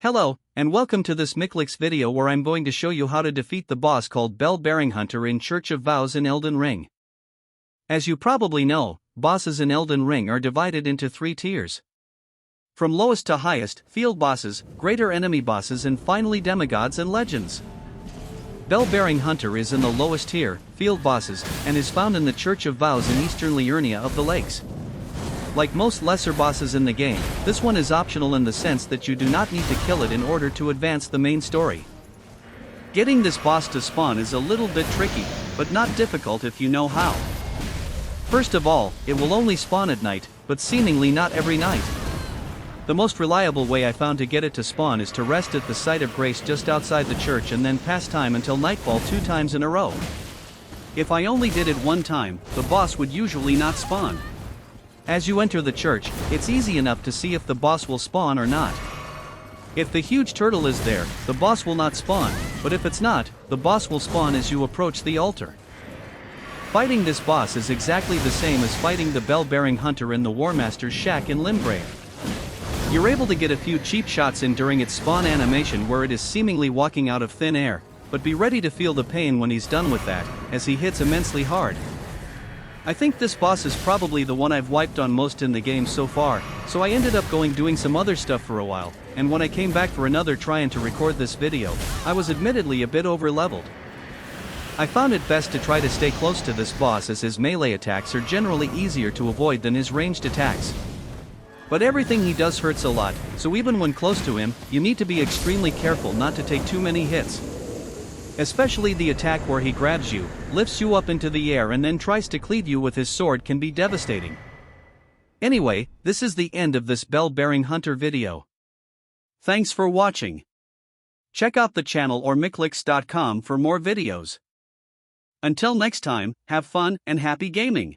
Hello, and welcome to this Michlix video where I'm going to show you how to defeat the boss called Bell-Bearing Hunter in Church of Vows in Elden Ring. As you probably know, bosses in Elden Ring are divided into 3 tiers. From lowest to highest, field bosses, greater enemy bosses and finally demigods and legends. Bell-Bearing Hunter is in the lowest tier, field bosses, and is found in the Church of Vows in Eastern Liurnia of the Lakes. Like most lesser bosses in the game, this one is optional in the sense that you do not need to kill it in order to advance the main story. Getting this boss to spawn is a little bit tricky, but not difficult if you know how. First of all, it will only spawn at night, but seemingly not every night. The most reliable way I found to get it to spawn is to rest at the site of grace just outside the church and then pass time until nightfall 2 times in a row. If I only did it 1 time, the boss would usually not spawn. As you enter the church, it's easy enough to see if the boss will spawn or not. If the huge turtle is there, the boss will not spawn, but if it's not, the boss will spawn as you approach the altar. Fighting this boss is exactly the same as fighting the Bell-Bearing Hunter in the Warmaster's shack in Limgrave. You're able to get a few cheap shots in during its spawn animation where it is seemingly walking out of thin air, but be ready to feel the pain when he's done with that, as he hits immensely hard. I think this boss is probably the one I've wiped on most in the game so far, so I ended up doing some other stuff for a while, and when I came back for another trying to record this video, I was admittedly a bit over-leveled. I found it best to try to stay close to this boss as his melee attacks are generally easier to avoid than his ranged attacks. But everything he does hurts a lot, so even when close to him, you need to be extremely careful not to take too many hits. Especially the attack where he grabs you, lifts you up into the air and then tries to cleave you with his sword can be devastating. Anyway, this is the end of this Bell-Bearing Hunter video. Thanks for watching. Check out the channel or michlix.com for more videos. Until next time, have fun and happy gaming!